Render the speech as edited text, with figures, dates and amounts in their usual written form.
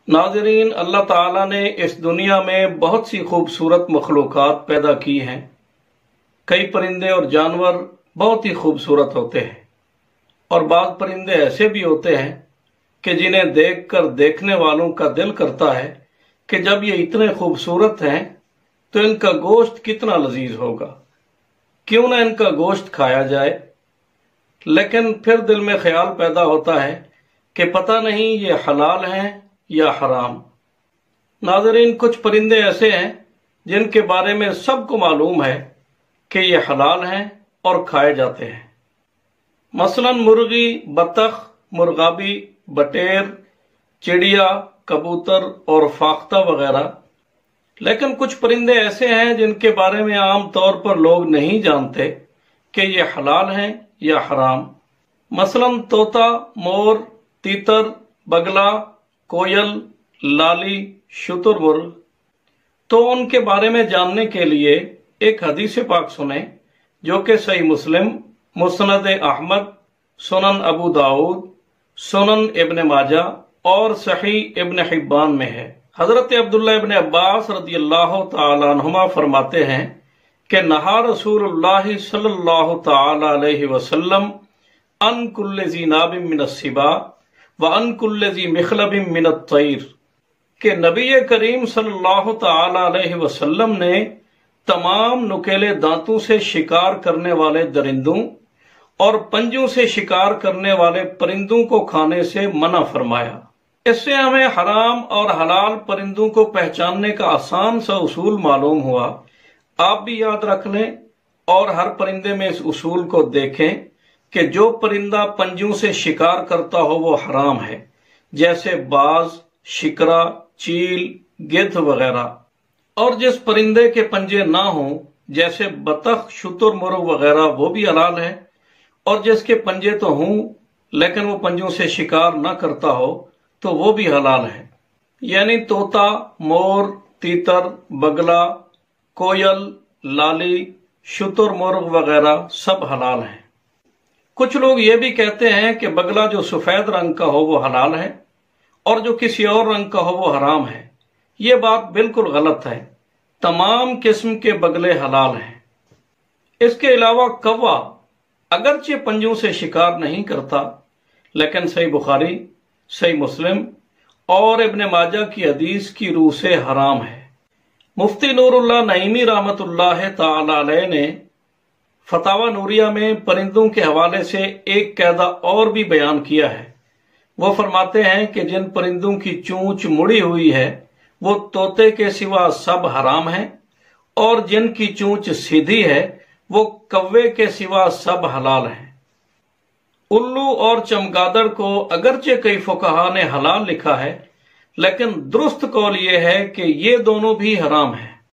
नाज़रीन, अल्लाह ताला ने इस दुनिया में बहुत सी खूबसूरत मखलूक़ात पैदा की हैं। कई परिंदे और जानवर बहुत ही खूबसूरत होते हैं और बाज़ परिंदे ऐसे भी होते हैं कि जिन्हें देखकर देखने वालों का दिल करता है कि जब ये इतने खूबसूरत हैं तो इनका गोश्त कितना लजीज होगा, क्यों ना इनका गोश्त खाया जाए। लेकिन फिर दिल में ख्याल पैदा होता है कि पता नहीं ये हलाल हैं या हराम। नाज़रीन, कुछ परिंदे ऐसे हैं जिनके बारे में सबको मालूम है कि ये हलाल हैं और खाए जाते हैं। मसलन मुर्गी, बतख, मुर्गाबी, बटेर, चिड़िया, कबूतर और फाख्ता वगैरह। लेकिन कुछ परिंदे ऐसे हैं जिनके बारे में आम तौर पर लोग नहीं जानते कि ये हलाल हैं या हराम। मसलन तोता, मोर, तीतर, बगला, कोयल, लाली, शुतुरमुर्ग। तो उनके बारे में जानने के लिए एक हदीस पाक सुने जो कि सही मुस्लिम, मुस्नद अहमद, सुनन अबू दाऊद, सुनन इब्न माजा और सही इब्न हिब्बान में है। हजरत अब्दुल्लाह इब्न अब्बास रदियल्लाहु ताला अन्हुमा फरमाते हैं कि नहा रसूलुल्लाह सल्लल्लाहु ताला अलैहि वसल्लम अन कुल्ले ज़ी नाबिम मिनस सिबा व अन कुल्ले ज़ी मिखलबिम मिनत तैर, कि नबी करीम सल्लल्लाहु ताला अलैहि वसल्लम ने तमाम नुकेले दांतों से शिकार करने वाले दरिंदों और पंजों से शिकार करने वाले परिंदों को खाने से मना फरमाया। इससे हमें हराम और हलाल परिंदों को पहचानने का आसान सा उसूल मालूम हुआ। आप भी याद रख लें और हर परिंदे में इस उसूल को देखें कि जो परिंदा पंजों से शिकार करता हो वो हराम है, जैसे बाज, शिकरा, चील, गिद्ध वगैरह। और जिस परिंदे के पंजे ना हों, जैसे बतख, शुतुरमुर्ग वगैरह, वो भी हलाल है। और जिसके पंजे तो हों लेकिन वो पंजों से शिकार ना करता हो तो वो भी हलाल है। यानी तोता, मोर, तीतर, बगला, कोयल, लाली, शुतुरमुर्ग वगैरह सब हलाल हैं। कुछ लोग ये भी कहते हैं कि बगला जो सफेद रंग का हो वो हलाल है और जो किसी और रंग का हो वो हराम है। ये बात बिल्कुल गलत है। तमाम किस्म के बगले हलाल हैं। इसके अलावा कौवा अगरचे पंजों से शिकार नहीं करता, लेकिन सही बुखारी, सही मुस्लिम और इब्न माजा की हदीस की रूह से हराम है। मुफ्ती नूरुल्लाह नईमी रहमतुल्लाह ताला अलैह ने फतावा नूरिया में परिंदों के हवाले से एक कायदा और भी बयान किया है। वो फरमाते हैं कि जिन परिंदों की चोंच मुड़ी हुई है वो तोते के सिवा सब हराम है और जिनकी चोंच सीधी है वो कौवे के सिवा सब हलाल हैं। उल्लू और चमगादड़ को अगरचे कई फुकहा ने हलाल लिखा है, लेकिन दुरुस्त कौल ये है कि ये दोनों भी हराम हैं।